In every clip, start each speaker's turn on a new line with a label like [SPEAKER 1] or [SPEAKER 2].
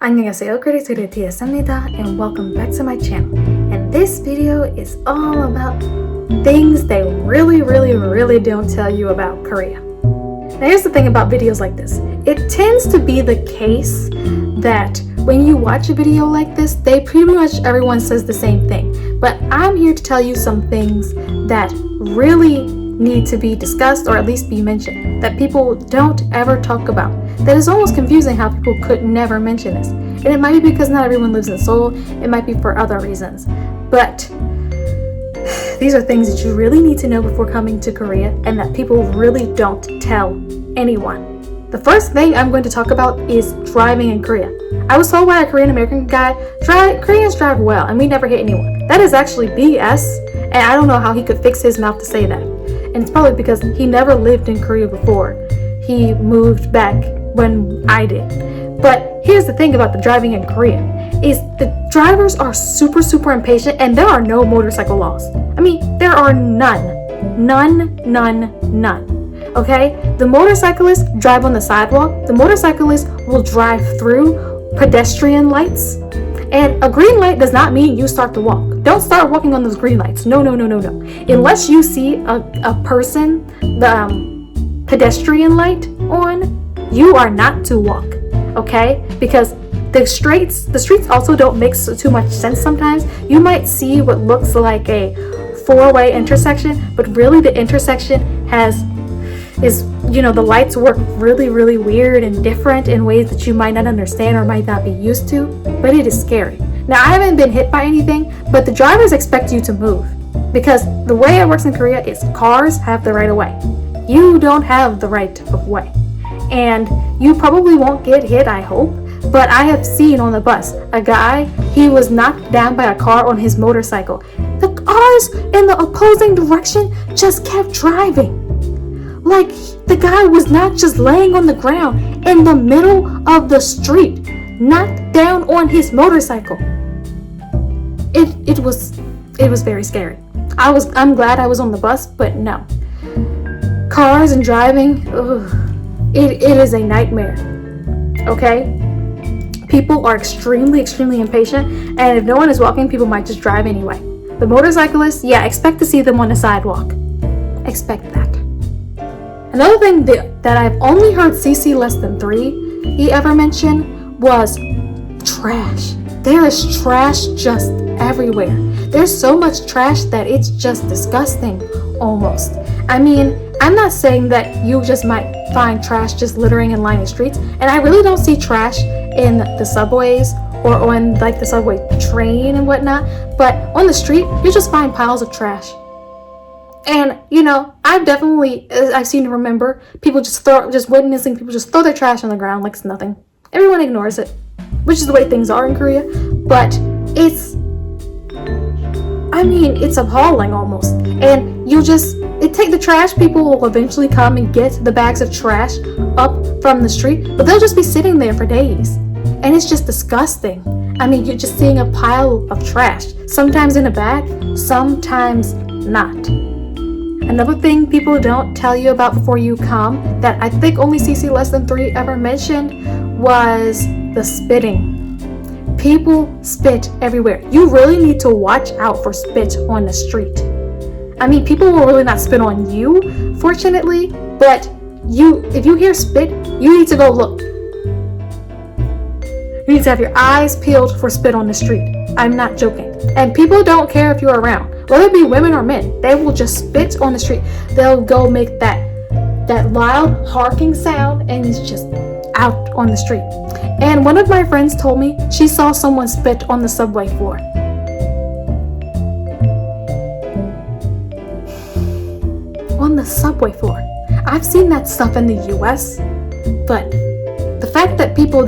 [SPEAKER 1] 안녕하세요, creator t.s.m입니다, and welcome back to my channel. And this video is all about things they really don't tell you about Korea. Now here's the thing about videos like this. It tends to be the case that when you watch a video like this, pretty much everyone says the same thing. But I'm here to tell you some things that really need to be discussed, or at least be mentioned, that people don't ever talk about. That is almost confusing how people could never mention this. And it might be because not everyone lives in Seoul, it might be for other reasons. But these are things that you really need to know before coming to Korea, and that people really don't tell anyone. The first thing I'm going to talk about is driving in Korea. I was told by a Korean American guy, Koreans drive well and we never hit anyone. That is actually BS, and I don't know how he could fix his mouth to say that. And it's probably because he never lived in Korea before. He moved back when I did. But here's the thing about the driving in Korea, is the drivers are super impatient, and there are no motorcycle laws. I mean, there are none. Okay? The motorcyclists drive on the sidewalk. The motorcyclists will drive through pedestrian lights. And a green light does not mean you start to walk. Don't start walking on those green lights. No. Unless you see a person, the pedestrian light on, you are not to walk. Okay? Because the streets also don't make too much sense sometimes. You might see what looks like a four-way intersection, but really the intersection the lights work really weird and different in ways that you might not understand or might not be used to, but it is scary. Now, I haven't been hit by anything, but the drivers expect you to move, because the way it works in Korea is cars have the right of way. You don't have the right of way, and you probably won't get hit, I hope, but I have seen on the bus a guy, he was knocked down by a car on his motorcycle. The cars in the opposing direction just kept driving. Like, the guy was not just laying on the ground in the middle of the street, knocked down on his motorcycle. It was very scary. I'm glad I was on the bus, but no. Cars and driving, it is a nightmare. Okay? People are extremely impatient, and if no one is walking, people might just drive anyway. The motorcyclists, expect to see them on the sidewalk. Expect that. Another thing that I've only heard CC less than 3 he ever mentioned was trash. There is trash just everywhere. There's so much trash that it's just disgusting, almost. I mean, I'm not saying that you just might find trash just littering and lining the streets, and I really don't see trash in the subways or on like the subway train and whatnot, but on the street, you just find piles of trash. And, I've seen and remember people witnessing people just throw their trash on the ground like it's nothing. Everyone ignores it, which is the way things are in Korea, but it's appalling almost. And the trash people will eventually come and get the bags of trash up from the street, but they'll just be sitting there for days. And it's just disgusting. I mean, you're just seeing a pile of trash, sometimes in a bag, sometimes not. Another thing people don't tell you about before you come, that I think only CC less than 3 ever mentioned, was the spitting. People spit everywhere. You really need to watch out for spit on the street. I mean, people will really not spit on you, fortunately, but if you hear spit, you need to go look. You need to have your eyes peeled for spit on the street. I'm not joking. And people don't care if you're around. Whether it be women or men, they will just spit on the street. They'll go make that loud harking sound, and it's just out on the street. And one of my friends told me she saw someone spit on the subway floor. On the subway floor. I've seen that stuff in the US, but the fact that people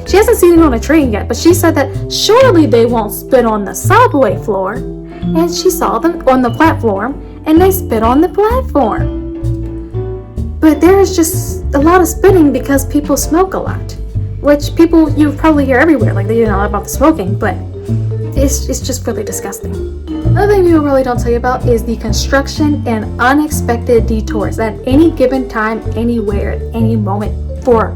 [SPEAKER 1] she hasn't seen it on a train yet, but she said that surely they won't spit on the subway floor. And she saw them on the platform, and they spit on the platform. But there is just a lot of spitting because people smoke a lot, which you probably hear everywhere, like they know about the smoking, but it's just really disgusting. Another thing people really don't tell you about is the construction and unexpected detours at any given time, anywhere, at any moment, for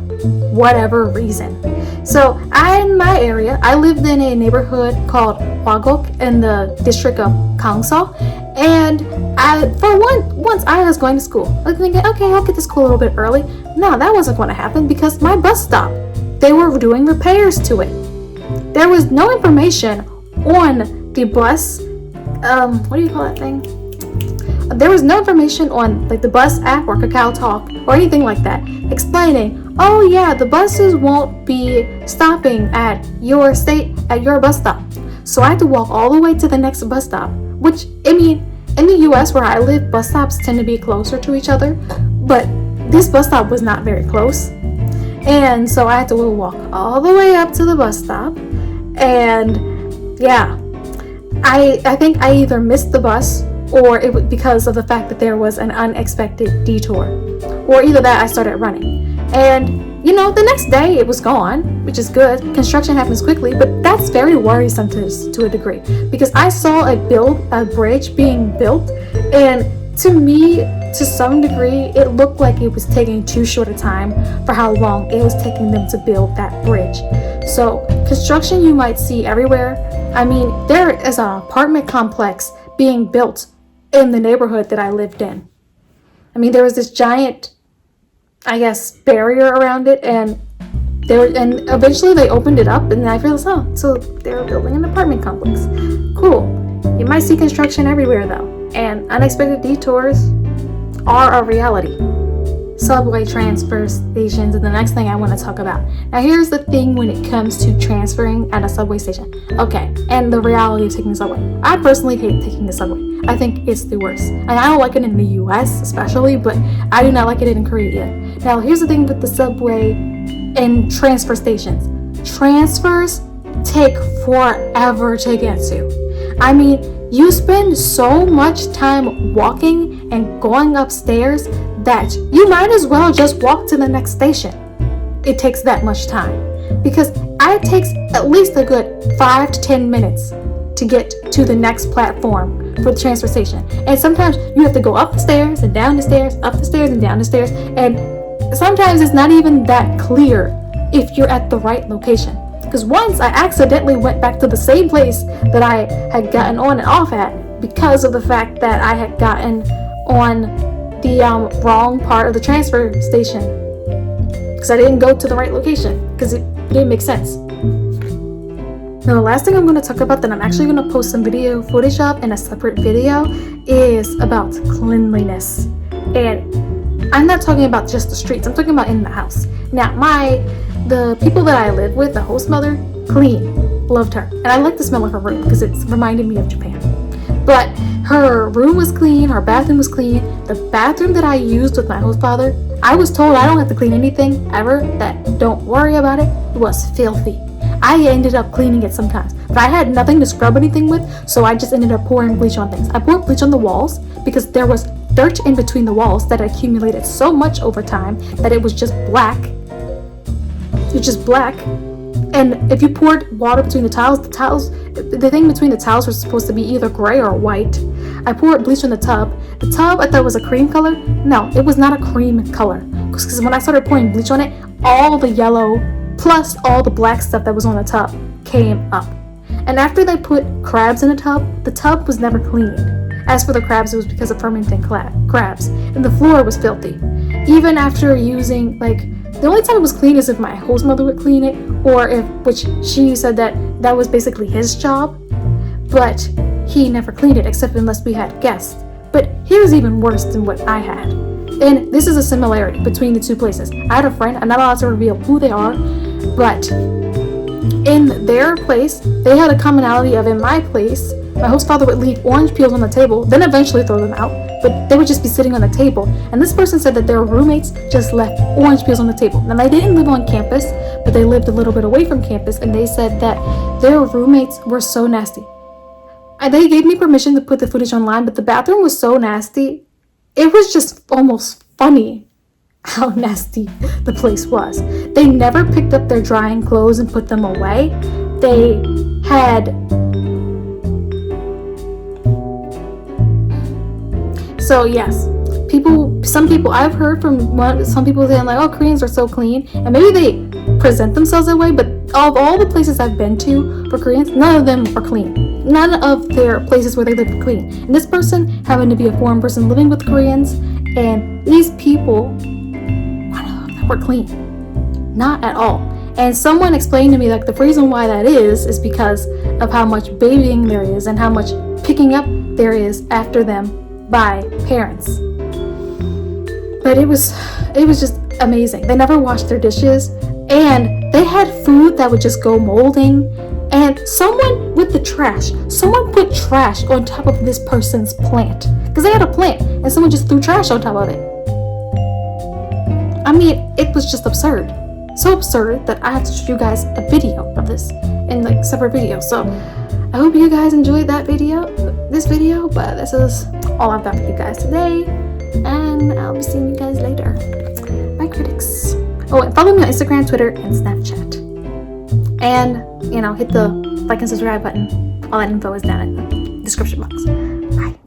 [SPEAKER 1] whatever reason. So in my area, I lived in a neighborhood called Hwagok in the district of Gangso, and once I was going to school. I was thinking, okay, I'll get to school a little bit early. No, that wasn't going to happen because my bus stop, they were doing repairs to it. There was no information on the bus. What do you call that thing? There was no information on like the bus app or Kakao Talk or anything like that explaining, oh yeah, the buses won't be stopping at your bus stop. So I had to walk all the way to the next bus stop, which, I mean, in the US where I live, bus stops tend to be closer to each other, but this bus stop was not very close. And so I had to walk all the way up to the bus stop. And yeah, I think I either missed the bus or it was because of the fact that there was an unexpected detour, or either that I started running. And the next day it was gone, which is good. Construction happens quickly, but that's very worrisome to a degree, because I saw a bridge being built, and to me, to some degree, it looked like it was taking too short a time for how long it was taking them to build that bridge. So construction you might see everywhere. I mean, there is an apartment complex being built in the neighborhood that I lived in. I mean, there was this giant, I guess, barrier around it, and eventually they opened it up, and I realized, so they were building an apartment complex. Cool. You might see construction everywhere though, and unexpected detours are a reality. Subway transfer stations is the next thing I want to talk about. Now here's the thing when it comes to transferring at a subway station. Okay, and the reality of taking the subway. I personally hate taking the subway. I think it's the worst. And I don't like it in the US especially, but I do not like it in Korea. Now here's the thing with the subway and transfer stations. Transfers take forever to get to. I mean, you spend so much time walking and going upstairs that you might as well just walk to the next station. It takes that much time, because it takes at least a good 5 to 10 minutes to get to the next platform for the transfer station. And sometimes you have to go up the stairs and down the stairs, up the stairs and down the stairs, and sometimes it's not even that clear if you're at the right location. Because once I accidentally went back to the same place that I had gotten on and off at because of the fact that I had gotten on the wrong part of the transfer station, because I didn't go to the right location because it didn't make sense. Now the last thing I'm going to talk about that I'm actually going to post some video footage of in a separate video is about cleanliness. And I'm not talking about just the streets, I'm talking about in the house. Now the people that I live with, the host mother, clean, loved her, and I like the smell of her room because it's reminded me of Japan. But her room was clean, her bathroom was clean. The bathroom that I used with my host father, I was told I don't have to clean anything ever, that don't worry about it. It was filthy. I ended up cleaning it sometimes, but I had nothing to scrub anything with, so I just ended up pouring bleach on things. I poured bleach on the walls because there was dirt in between the walls that accumulated so much over time that it was just black. It's just black. And if you poured water between the the thing between the tiles was supposed to be either gray or white. I poured bleach on the tub. The tub I thought was a cream color. No, it was not a cream color. Because when I started pouring bleach on it, all the yellow plus all the black stuff that was on the tub came up. And after they put crabs in the tub was never cleaned. As for the crabs, it was because of fermenting crabs. And the floor was filthy. Even after using, the only time it was clean is if my host mother would clean it, or which she said that was basically his job, but he never cleaned it except unless we had guests. But here's even worse than what I had. And this is a similarity between the two places. I had a friend, I'm not allowed to reveal who they are, but in their place, they had a commonality of, in my place, my host father would leave orange peels on the table, then eventually throw them out, but they would just be sitting on the table. And this person said that their roommates just left orange peels on the table. Now, they didn't live on campus, but they lived a little bit away from campus, and they said that their roommates were so nasty. And they gave me permission to put the footage online, but the bathroom was so nasty, it was just almost funny how nasty the place was. They never picked up their drying clothes and put them away. They had... So yes, some people, I've heard from some people saying oh, Koreans are so clean, and maybe they present themselves that way, but of all the places I've been to for Koreans, none of them are clean. None of their places where they live are clean. And this person happened to be a foreign person living with Koreans, and these people, none of them were clean. Not at all. And someone explained to me like the reason why that is because of how much babying there is and how much picking up there is after them by parents. But it was just amazing. They never washed their dishes, and they had food that would just go molding. And someone with the trash, someone put trash on top of this person's plant, because they had a plant, and someone just threw trash on top of it. I mean, it was just absurd. So absurd that I have to show you guys a video of this in like separate videos. So I hope you guys enjoyed this video, but this is all I've got for you guys today, and I'll be seeing you guys later. Bye, critics. Oh, and follow me on Instagram, Twitter, and Snapchat. And, hit the like and subscribe button. All that info is down in the description box. Bye.